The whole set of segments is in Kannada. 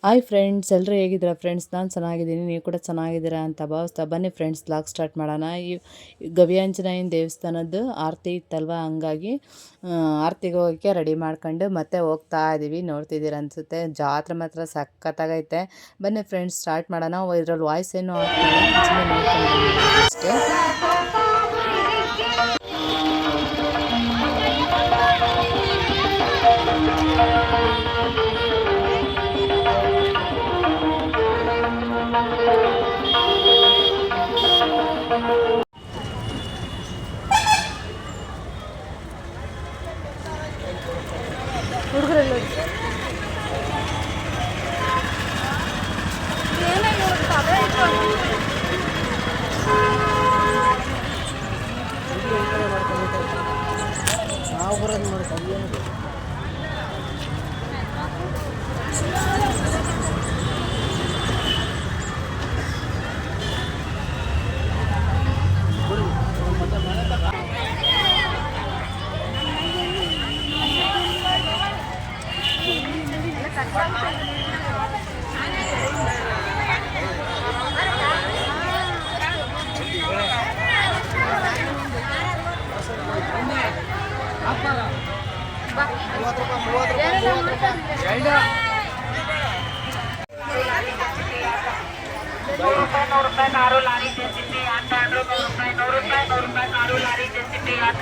ಹಾಯ್ ಫ್ರೆಂಡ್ಸ್, ಎಲ್ಲರೂ ಹೇಗಿದ್ದೀರಾ ಫ್ರೆಂಡ್ಸ್? ನಾನು ಚೆನ್ನಾಗಿದ್ದೀನಿ, ನೀವು ಕೂಡ ಚೆನ್ನಾಗಿದ್ದೀರಾ ಅಂತ ಭಾವಿಸ್ತಾ ಬನ್ನಿ ಫ್ರೆಂಡ್ಸ್ ವ್ಲಾಗ್ ಸ್ಟಾರ್ಟ್ ಮಾಡೋಣ. ಈ ಗವಿಯಾಂಜನೇಯನ ದೇವಸ್ಥಾನದ್ದು ಆರತಿ ಇತ್ತಲ್ವ, ಹಂಗಾಗಿ ಆರತಿಗೆ ಹೋಗೋಕ್ಕೆ ರೆಡಿ ಮಾಡ್ಕೊಂಡು ಮತ್ತೆ ಹೋಗ್ತಾ ಇದ್ದೀವಿ. ನೋಡ್ತಿದ್ದೀರಾ ಅನಿಸುತ್ತೆ, ಜಾತ್ರೆ ಮಾತ್ರ ಸಖತ್ತಾಗೈತೆ. ಬನ್ನಿ ಫ್ರೆಂಡ್ಸ್ ಸ್ಟಾರ್ಟ್ ಮಾಡೋಣ. ಇದರಲ್ಲಿ ವಾಯ್ಸ್ ಏನು ಆಗ್ತಿಲ್ಲ, ಅಷ್ಟೇ. ಹುಡುಗರೆಲ್ಲ ನಾವು ಬರೋದು ನೋಡಿ. ₹100 ಕಾರು ಲಾರಿ ಜೆಸಿಬಿ ಆಟ ₹100 ಕಾರು ಲಾರಿ ಜೆಸಿಬಿ ಆಟ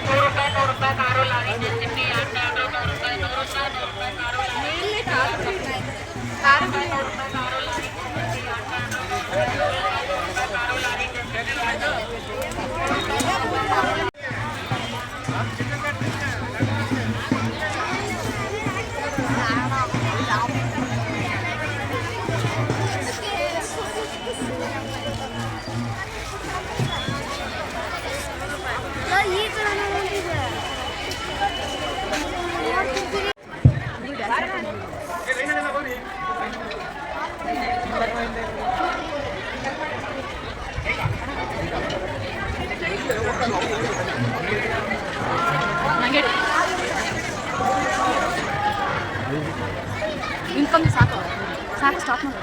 ₹100 ಕಾರು ಲಾರಿ ಜೆಸಿಬಿ ಆಟ ₹100 ಕಾರು ಲಾರಿ ಇನ್ಕಮ್ ಸಾಕು ಸ್ಟಾಪ್ ಮಾಡಿ.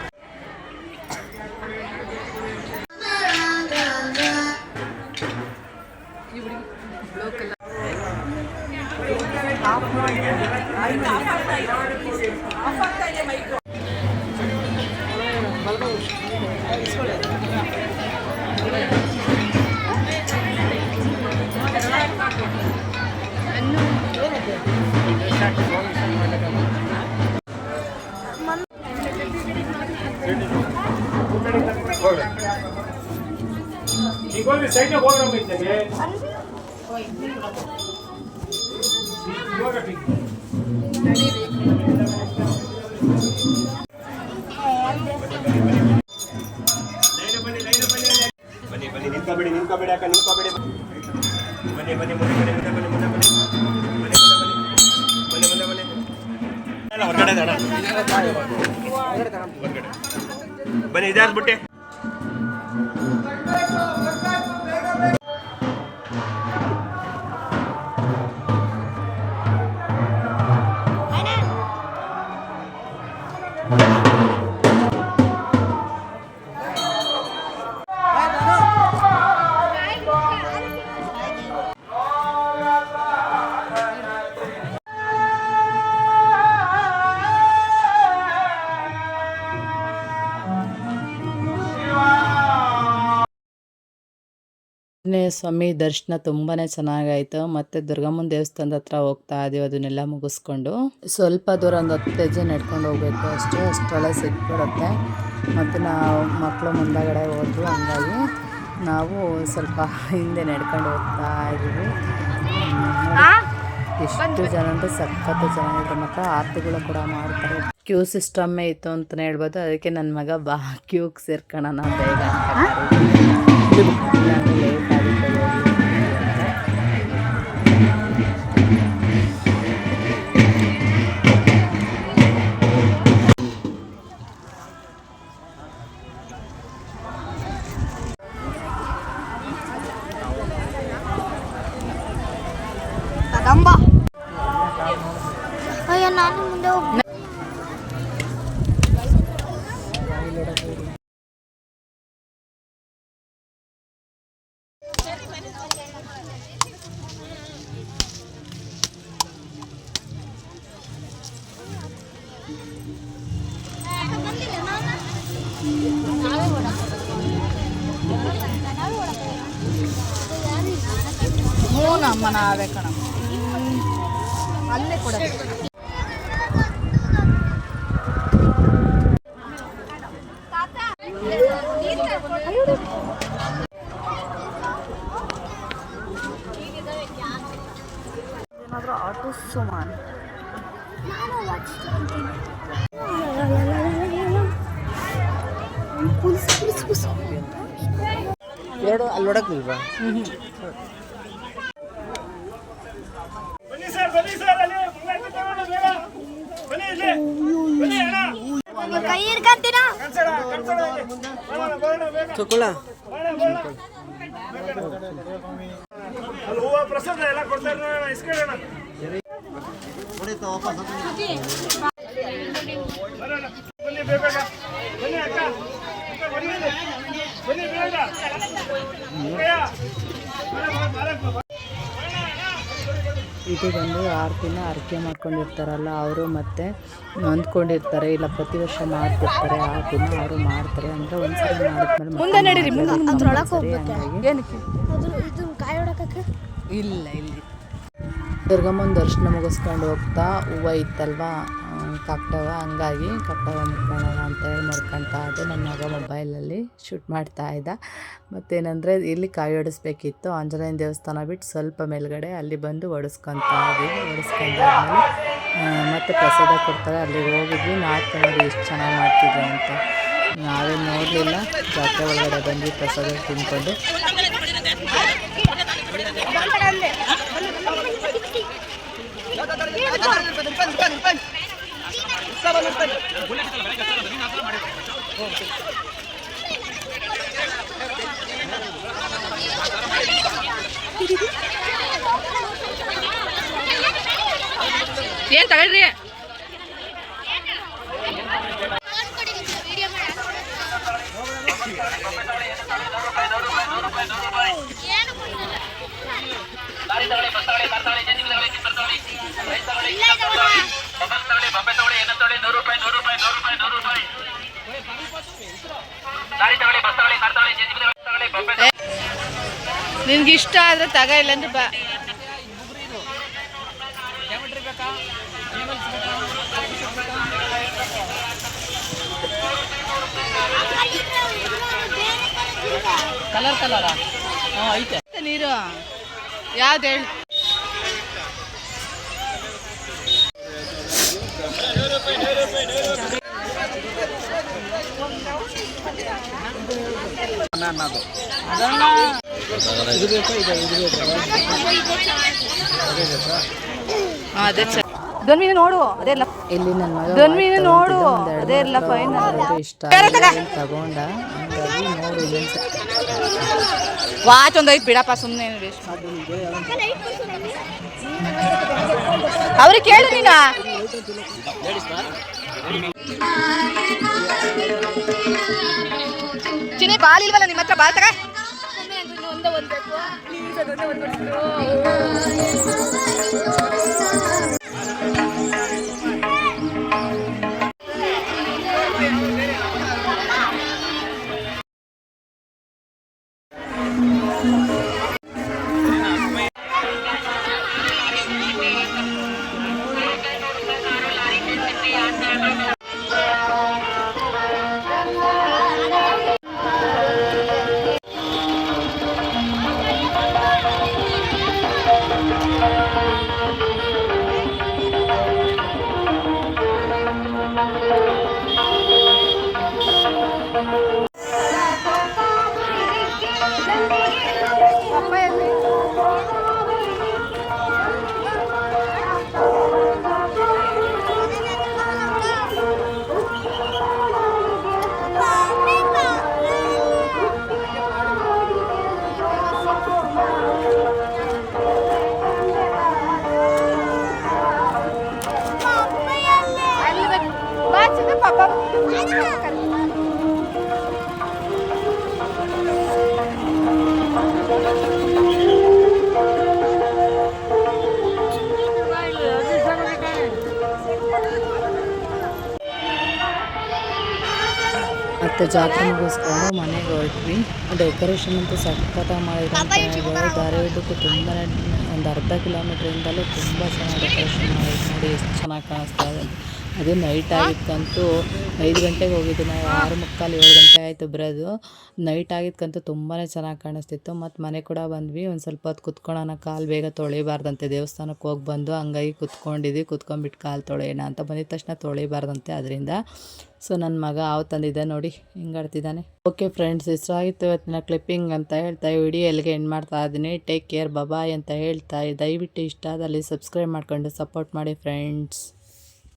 ಸೈಡ್ ಹೋಗ್ರಮ್ಮ ಇದ್ದಾಗೆ ಬನ್ನಿ ನಿಂತ್ಕೋಬೇಡಿ ಅಕ್ಕ ನಿಂತ್ಕೋಬೇಡಿ. ಬನ್ನಿ ಬನ್ನಿ ಮುಂದೆ ಬನ್ನಿ ಮುಂದೆ ಬನ್ನಿ ಮುಂದೆ ಬನ್ನಿ ಬನ್ನಿ ಮುಂದೆ ಬನ್ನಿ ಹೊರಗಡೆ ಬನ್ನಿ ಇದಾದ್ಬಿಟ್ಟೆ. ಸ್ವಾಮಿ ದರ್ಶನ ತುಂಬಾ ಚೆನ್ನಾಗಾಯಿತು. ಮತ್ತು ದುರ್ಗಮ್ಮನ ದೇವಸ್ಥಾನದ ಹತ್ರ ಹೋಗ್ತಾ ಇದೀವಿ. ಅದನ್ನೆಲ್ಲ ಮುಗಿಸ್ಕೊಂಡು ಸ್ವಲ್ಪ ದೂರ ಒಂದು 10 ಹೆಜ್ಜೆ ನಡ್ಕೊಂಡು ಹೋಗಬೇಕು ಅಷ್ಟೇ, ಅಷ್ಟರೊಳಗೆ ಸಿಕ್ಬಿಡುತ್ತೆ. ಮತ್ತು ನಾವು ಮಕ್ಕಳು ಮುಂದಗಡೆ ಹೋದ್ರು, ಹಂಗಾಗಿ ನಾವು ಸ್ವಲ್ಪ ಹಿಂದೆ ನಡ್ಕೊಂಡು ಹೋಗ್ತಾ ಇದ್ದೀವಿ. ಎಷ್ಟು ಜನ ಅಂದರೆ ಸಖತ್ತು ಚೆನ್ನಾಗಿದ್ರು. ಮತ್ತು ಆರತಿಗಳು ಕೂಡ ಮಾಡ್ತಾರೆ. ಕ್ಯೂ ಸಿಸ್ಟಮ್ಮೇ ಇತ್ತು ಅಂತಲೇ ಹೇಳ್ಬೋದು. ಅದಕ್ಕೆ ನನ್ನ ಮಗ ಕ್ಯೂಗೆ ಸೇರ್ಕೊಳ್ಳೋಣ ಬೇಗ ಲೇಟ್ ಆಗುತ್ತೆ ಕದಂಬ. ಅಯ್ಯೋ ನಾನು ಮುಂದೆ ಹೋಗಿ ನಮ್ಮ ನಾವೇ ಕಣ ಅಲ್ಲೇ ಕೊಡೋದು. ಏನಾದರೂ ಆಟೋ ಸುಮಾನ್ ಎರಡು ಅಲ್ಲಿ ನೋಡಕ್ಕಿಲ್ವಾ? ಬನ್ನಿ ಸರ್ ಅಲ್ಲಿ ಮೊಬೈಲ್ ತಗೊಂಡು ಬೇಗ ಬನ್ನಿ ಇಲ್ಲಿ ಬನ್ನಿ ಅಣ್ಣ ಕೈ ಹಿಡ್ಕಂತೀನ ಕನ್ಸಡ ಬರೋಣ ಬೇಗ ಚೊಕೊಳ ಬರೋಣ ಅಲ್ಲಿ ಹೂವು ಪ್ರಸಾದ ಎಲ್ಲ ಕೊಡ್ತಾರೆ ಇಸ್ಕೊಳ್ಳೋಣ ಬರೋಣ ಬನ್ನಿ ಬೇಗ ಬನ್ನಿ ಅಕ್ಕ ಬನ್ನಿ ಬನ್ನಿ ಬೇಗ ಇದು ಬಂದು 6 ದಿನ ಹರಕೆ ಮಾಡ್ಕೊಂಡಿರ್ತಾರಲ್ಲ ಅವರು ಮತ್ತೆ ಹೊಂದ್ಕೊಂಡಿರ್ತಾರೆ, ಇಲ್ಲ ಪ್ರತಿ ವರ್ಷ ಮಾಡ್ತಿರ್ತಾರೆ. 6 ದಿನ ಅವರು ಮಾಡ್ತಾರೆ ಅಂದರೆ ಒಂದ್ಸರಿ ಮಾಡಿದ್ಮೇಲೆ ಅದ್ರೊಳಗೆ ಹೋಗ್ಬೇಕು. ಏನಕ್ಕೆ ಇದು ಕಾಯಿ ಹೊಡಕಕ್ಕೆ ಇಲ್ಲ ಇಲ್ಲಿ ದುರ್ಗಮ್ಮನ ದರ್ಶನ ಮುಗಿಸ್ಕೊಂಡು ಹೋಗ್ತಾ ಹೂವು ಇತ್ತಲ್ವ ಕಟ್ಟವ, ಹಂಗಾಗಿ ಕಟ್ಟವ ಮುಟ್ಕೊಳ್ಳೋಣ ಅಂತೇಳಿ ನೋಡ್ಕೊಳ್ತಾ ಇದ್ದೆ. ನನ್ನ ಮಗ ಮೊಬೈಲಲ್ಲಿ ಶೂಟ್ ಮಾಡ್ತಾ ಇದ್ದ. ಮತ್ತೇನೆಂದರೆ ಇಲ್ಲಿ ಕಾಯಿ ಹೊಡಿಸ್ಬೇಕಿತ್ತು. ಆಂಜನೇಯನ ದೇವಸ್ಥಾನ ಬಿಟ್ಟು ಸ್ವಲ್ಪ ಮೇಲ್ಗಡೆ ಅಲ್ಲಿ ಬಂದು ಹೊಡಿಸ್ಕೊತಾ ಇದ್ದೀವಿ. ಹೊಡಿಸ್ಕೊಂಡಾದ್ಮೇಲೆ ಮತ್ತು ಪ್ರಸಾದ ಕೊಡ್ತಾರೆ, ಅಲ್ಲಿಗೆ ಹೋಗಿದ್ವಿ. ನಾಲ್ಕು ನೋಡಿ ಎಷ್ಟು ಚೆನ್ನಾಗಿ ಮಾಡ್ತಿದ್ವಿ ಅಂತ ನಾವೇನು ನೋಡಲಿಲ್ಲ. ಜಾತ್ರೆ ಒಳಗಡೆ ಬಂದು ಪ್ರಸಾದ ತಿಂದ್ಕೊಂಡು ಏನು ತಗೊಳ್ರಿ. ನಿನ್ಗೆ ಇಷ್ಟ ಆದ್ರೆ ತಗ, ಇಲ್ಲಂದ್ರೆ ಬಾ. ಕಲರ್ ಐತೆ ನೀರು ಯಾವ್ದು ಹೇಳಿ. ಅದೇ ಧನ್ವಿನ ನೋಡು, ಅದೇ ಇಲ್ಲಿ ನನ್ನ ಮಗ ಧನ್ವಿನ ನೋಡು, ಅದೇ ಇಲ್ಲ ಫೈನ್ ಇಷ್ಟ ತಗೊಂಡ. ಹಂಗಾಗಿ ನೋಡು ವಾಚ್ ಒಂದು ಐದು ಬಿಡಪ್ಪ, ಸುಮ್ಮನೆ ವೇಸ್ಟ್ ಮಾಡಿ. ಅವ್ರಿಗೆ ಕೇಳು ನೀನು. ಚಿನಿ ಬಾಲ್ ಇಲ್ವಲ್ಲ ನಿಮ್ಮ ಹತ್ರ? ಬಾಲ್ ತಗ. ಪಾಪ ಮತ್ತು ಜಾತ್ರೆ ಮುಗಿಸ್ಕೊಂಡು ಮನೆಗೆ ಹೊರಟ್ವಿ. ಡೆಕೋರೇಷನ್ ಅಂತೂ ಸಖತ್ತಾಗಿ ಮಾಡಿದ್ರು. ದಾರಿಯುದ್ದಕ್ಕೂ ತುಂಬಾ ಒಂದು ಅರ್ಧ ಕಿಲೋಮೀಟ್ರಿಂದಲೂ ತುಂಬ ಚೆನ್ನಾಗಿ ಡೆಕೋರೇಷನ್ ಮಾಡಿದ್ರು. ನೋಡಿ ಎಷ್ಟು ಚೆನ್ನಾಗಿ ಕಾಣಿಸ್ತಾ ಇದೆ. ಅದು ನೈಟ್ ಆಗಿದ್ಕಂತೂ 5 ಗಂಟೆಗೆ ಹೋಗಿದ್ದು ನಾವು, 6:45 7 ಗಂಟೆ ಆಯಿತು ಬರೋದು. ನೈಟ್ ಆಗಿದ್ಕಂತೂ ತುಂಬಾ ಚೆನ್ನಾಗಿ ಕಾಣಿಸ್ತಿತ್ತು. ಮತ್ತು ಮನೆ ಕೂಡ ಬಂದ್ವಿ. ಒಂದು ಸ್ವಲ್ಪ ಹೊತ್ತು ಕುತ್ಕೊಳ್ಳೋಣ, ಕಾಲು ಬೇಗ ತೊಳಿಬಾರ್ದಂತೆ, ದೇವಸ್ಥಾನಕ್ಕೆ ಹೋಗಿ ಬಂದು ಹಂಗಾಗಿ ಕುತ್ಕೊಂಡಿದ್ವಿ. ಕುತ್ಕೊಂಡ್ಬಿಟ್ಟು ಕಾಲು ತೊಳೆಯೋಣ ಅಂತ ಬಂದಿದ ತಕ್ಷಣ ತೊಳಿಬಾರ್ದಂತೆ, ಅದರಿಂದ. ಸೊ ನನ್ನ ಮಗ ಹಾವು ತಂದಿದ್ದೆ ನೋಡಿ ಹಿಂಗೆ ಆಡ್ತಿದ್ದಾನೆ. ಓಕೆ ಫ್ರೆಂಡ್ಸ್, ಇಷ್ಟ ಆಗಿತ್ತು ಇವತ್ತಿನ ಕ್ಲಿಪ್ಪಿಂಗ್ ಅಂತ ಹೇಳ್ತಾ ವಿಡಿಯೋ ಎಲ್ಲಿಗೆ ಎಂಡ್ ಮಾಡ್ತಾ ಇದ್ದೀನಿ. ಟೇಕ್ ಕೇರ್, ಬಾಯ್ ಅಂತ ಹೇಳ್ತಾ ದಯವಿಟ್ಟು ಇಷ್ಟ ಆದಲ್ಲಿ ಸಬ್ಸ್ಕ್ರೈಬ್ ಮಾಡ್ಕೊಂಡು ಸಪೋರ್ಟ್ ಮಾಡಿ ಫ್ರೆಂಡ್ಸ್.